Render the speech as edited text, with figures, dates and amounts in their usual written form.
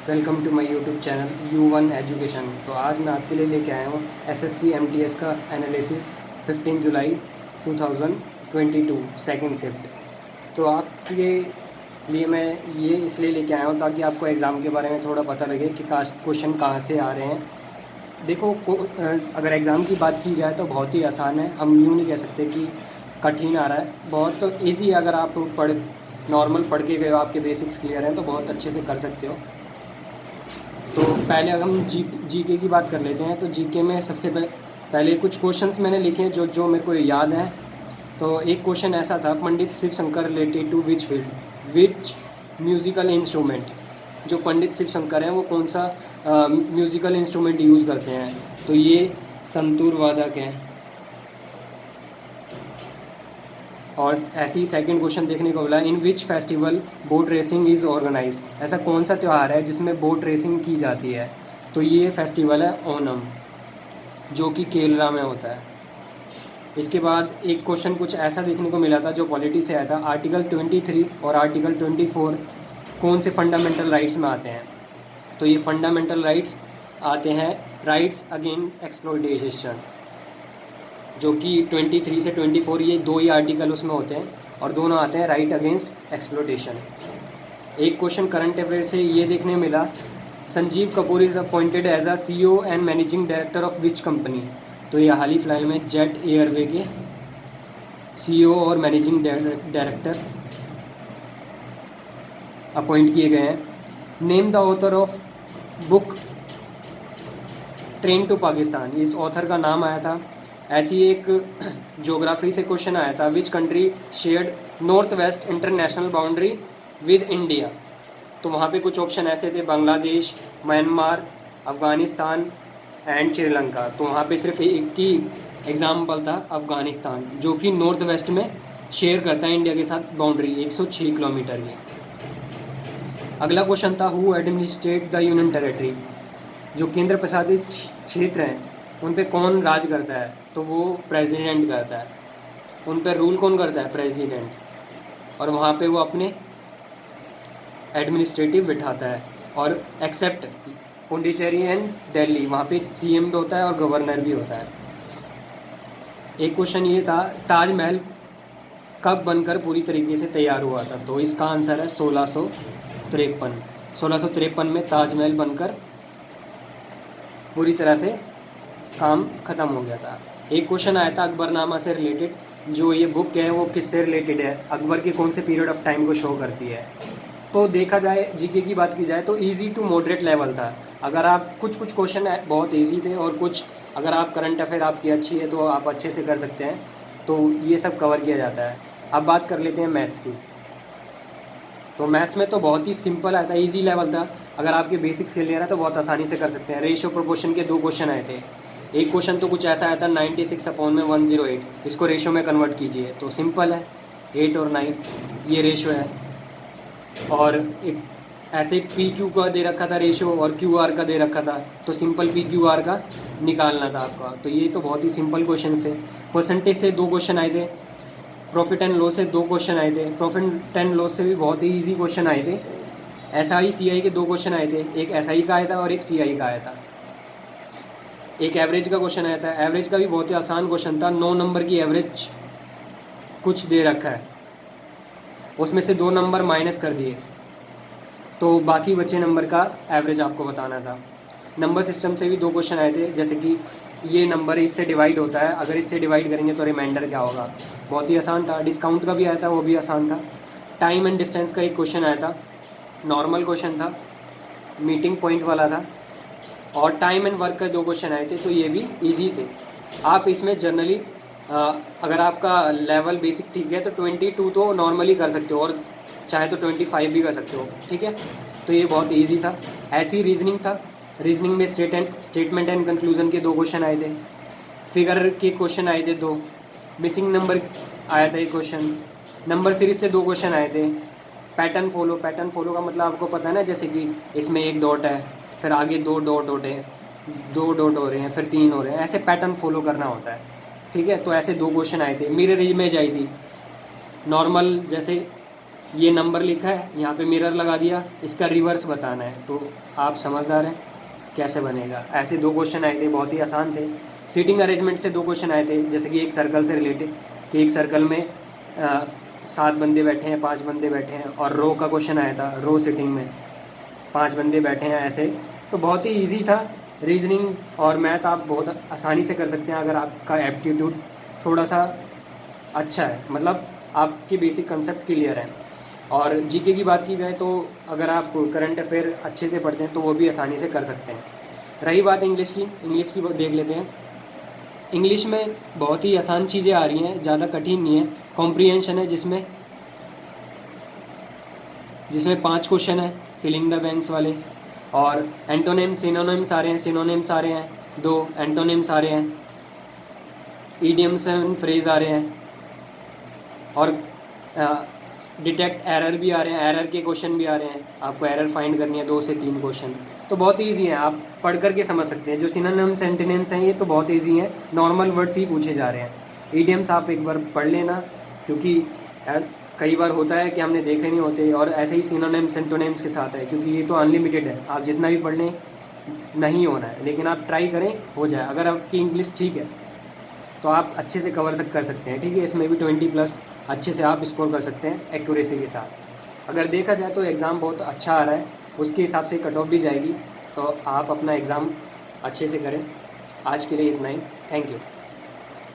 Welcome to my YouTube channel U1 education. तो आज मैं आपके लिए लेके आया हूँ SSC MTS का एनालिसिस 15 जुलाई 2022 सेकंड शिफ्ट। तो आपके लिए मैं ये इसलिए लेके आया हूँ ताकि आपको एग्ज़ाम के बारे में थोड़ा पता लगे कि क्वेश्चन कहाँ से आ रहे हैं। देखो अगर एग्ज़ाम की बात की जाए तो बहुत ही आसान है। हम यूँ नहीं कह सकते कि कठिन आ रहा है, बहुत तो ईजी। अगर आप नॉर्मल पढ़ के गए हो, आपके बेसिक्स क्लियर हैं तो बहुत अच्छे से कर सकते हो। तो पहले अगर हम जीके की बात कर लेते हैं तो जीके में सबसे पहले कुछ क्वेश्चंस मैंने लिखे हैं जो जो मेरे को याद हैं। तो एक क्वेश्चन ऐसा था, Pandit Shiv Shankar related to which field which musical instrument. जो पंडित शिव शंकर हैं वो कौन सा म्यूज़िकल इंस्ट्रूमेंट यूज़ करते हैं, तो ये संतूर वादक हैं। और ऐसे ही सेकंड क्वेश्चन देखने को मिला, in which festival boat racing is organise. ऐसा कौन सा त्यौहार है जिसमें बोट रेसिंग की जाती है, तो ये फेस्टिवल है ओनम, जो कि केरला में होता है। इसके बाद एक क्वेश्चन कुछ ऐसा देखने को मिला था जो पॉलिटी से आया था, आर्टिकल 23 और आर्टिकल 24 कौन से फंडामेंटल राइट्स में आते हैं, तो ये फंडामेंटल राइट्स आते हैं राइट्स अगेंस्ट एक्सप्लॉयटेशन, जो कि 23 से 24 ये दो ही आर्टिकल उसमें होते हैं और दोनों आते हैं राइट अगेंस्ट एक्सप्लॉयटेशन। एक क्वेश्चन करंट अफेयर से ये देखने मिला, Sanjiv Kapoor is appointed as a CEO and managing director of which company. तो ये हाल ही फिलहाल में जेट एयरवे के CEO और मैनेजिंग डायरेक्टर अपॉइंट किए गए हैं। Name the author of book Train to Pakistan, इस ऑथर का नाम आया था। ऐसी एक ज्योग्राफी से क्वेश्चन आया था, which country shared north west international boundary with India. तो वहाँ पे कुछ ऑप्शन ऐसे थे, बांग्लादेश, म्यांमार, अफ़गानिस्तान एंड श्रीलंका। तो वहाँ पे सिर्फ एक ही एग्जाम्पल था, अफ़गानिस्तान, जो कि नॉर्थ वेस्ट में शेयर करता है इंडिया के साथ बाउंड्री 106 किलोमीटर की। अगला क्वेश्चन था, who administrate the union territory. जो केंद्र प्रशासित क्षेत्र हैं उन पे कौन राज करता है, तो वो प्रेसिडेंट करता है। उन पे रूल कौन करता है, प्रेसिडेंट। और वहाँ पे वो अपने एडमिनिस्ट्रेटिव बिठाता है। और एक्सेप्ट पुडुचेरी एंड दिल्ली, वहाँ पे CM भी होता है और गवर्नर भी होता है। एक क्वेश्चन ये था, ताजमहल कब बनकर पूरी तरीके से तैयार हुआ था, तो इसका आंसर है 1653 में ताजमहल बनकर पूरी तरह से काम ख़त्म हो गया था। एक क्वेश्चन आया था अकबरनामा से रिलेटेड, जो ये बुक है वो किससे रिलेटेड है, अकबर के कौन से पीरियड ऑफ टाइम को शो करती है। तो देखा जाए जीके की बात की जाए तो इजी टू मॉडरेट लेवल था। अगर आप कुछ क्वेश्चन बहुत इजी थे और कुछ अगर आप करंट अफेयर आपकी अच्छी है तो आप अच्छे से कर सकते हैं, तो ये सब कवर किया जाता है। अब बात कर लेते हैं मैथ्स की। तो मैथ्स में तो बहुत ही सिंपल आया था, ईजी लेवल था। अगर आपके बेसिक्स क्लियर है तो बहुत आसानी से कर सकते हैं। रेशियो प्रोपोर्शन के दो क्वेश्चन आए थे। एक क्वेश्चन तो कुछ ऐसा आया था, 96/108, इसको रेशियो में कन्वर्ट कीजिए। तो सिंपल है, 8 और 9 ये रेशियो है। और एक ऐसे PQ का दे रखा था रेशियो और QR का दे रखा था, तो सिंपल PQR का निकालना था आपका। तो ये तो बहुत ही सिंपल क्वेश्चन है। परसेंटेज से दो क्वेश्चन आए थे, प्रॉफिट एंड लॉस से दो क्वेश्चन आए थे। प्रॉफिट एंड लॉस से भी बहुत ही ईजी क्वेश्चन आए थे। SI CI के दो क्वेश्चन आए थे, एक SI का आया था और एक CI का आया था। एक एवरेज का क्वेश्चन आया था, एवरेज का भी बहुत ही आसान क्वेश्चन था। 9 नंबर की एवरेज कुछ दे रखा है, उसमें से 2 नंबर माइनस कर दिए तो बाकी बचे नंबर का एवरेज आपको बताना था। नंबर सिस्टम से भी दो क्वेश्चन आए थे, जैसे कि ये नंबर इससे डिवाइड होता है, अगर इससे डिवाइड करेंगे तो रिमाइंडर क्या होगा, बहुत ही आसान था। डिस्काउंट का भी आया था, वो भी आसान था। टाइम एंड डिस्टेंस का एक क्वेश्चन आया था, नॉर्मल क्वेश्चन था, मीटिंग पॉइंट वाला था। और टाइम एंड वर्क के दो क्वेश्चन आए थे, तो ये भी ईजी थे। आप इसमें जनरली अगर आपका लेवल बेसिक ठीक है तो 22 तो नॉर्मली कर सकते हो और चाहे तो 25 भी कर सकते हो, ठीक है। तो ये बहुत इजी था। ऐसी रीजनिंग था, रीजनिंग में स्टेटमेंट एंड कंक्लूजन के दो क्वेश्चन आए थे। फिगर के क्वेश्चन आए थे दो, मिसिंग नंबर आया था एक क्वेश्चन, नंबर सीरीज से दो क्वेश्चन आए थे। पैटर्न फॉलो का मतलब आपको पता है ना, जैसे कि इसमें एक डॉट है, फिर आगे दो डॉट है, दो डॉट हो रहे हैं, फिर 3 हो रहे हैं, ऐसे पैटर्न फॉलो करना होता है, ठीक है। तो ऐसे दो क्वेश्चन आए थे। मिरर इमेज आई थी, नॉर्मल जैसे ये नंबर लिखा है, यहाँ पे मिरर लगा दिया, इसका रिवर्स बताना है। तो आप समझदार हैं, कैसे बनेगा। ऐसे 2 क्वेश्चन आए थे, बहुत ही आसान थे। सीटिंग अरेंजमेंट से 2 क्वेश्चन आए थे, जैसे कि एक सर्कल से रिलेटेड, कि एक सर्कल में 7 बंदे बैठे हैं, 5 बंदे बैठे हैं। और रो का क्वेश्चन आया था, रो सिटिंग में 5 बंदे बैठे हैं ऐसे। तो बहुत ही ईजी था। रीजनिंग और मैथ आप बहुत आसानी से कर सकते हैं अगर आपका एप्टीट्यूड थोड़ा सा अच्छा है, मतलब आपकी बेसिक कंसेप्ट क्लियर है। और जीके की बात की जाए तो अगर आप करंट अफेयर अच्छे से पढ़ते हैं तो वो भी आसानी से कर सकते हैं। रही बात इंग्लिश की देख लेते हैं। इंग्लिश में बहुत ही आसान चीज़ें आ रही हैं, ज़्यादा कठिन नहीं है। कॉम्प्रिहेंशन है जिसमें 5 क्वेश्चन है, फिलिंग द बैंक्स वाले। और एंटोनिम सिनोनिम्स आ रहे हैं 2 एंटोनिम्स आ रहे हैं, ईडियम्स एंड फ्रेज आ रहे हैं। और डिटेक्ट एरर भी आ रहे हैं, एरर के क्वेश्चन भी आ रहे हैं, आपको एरर फाइंड करनी है 2 से 3 क्वेश्चन। तो बहुत ईजी है, आप पढ़ करके समझ सकते हैं। जो सिनोनिम्स एंटोनिम्स हैं ये तो बहुत ईजी हैं, नॉर्मल वर्ड्स ही पूछे जा रहे हैं। ईडियम्स आप एक बार पढ़ लेना, क्योंकि कई बार होता है कि हमने देखे नहीं होते। और ऐसे ही सिनोनिम्स एंटोनिम्स के साथ है, क्योंकि ये तो अनलिमिटेड है, आप जितना भी पढ़ लें नहीं होना है, लेकिन आप ट्राई करें हो जाए। अगर आपकी इंग्लिश ठीक है तो आप अच्छे से कर सकते हैं, ठीक है। इसमें भी 20+ अच्छे से आप स्कोर कर सकते हैं एक्यूरेसी के साथ। अगर देखा जाए तो एग्ज़ाम बहुत अच्छा आ रहा है, उसके हिसाब से कट ऑफ भी जाएगी। तो आप अपना एग्ज़ाम अच्छे से करें। आज के लिए इतना ही, थैंक यू।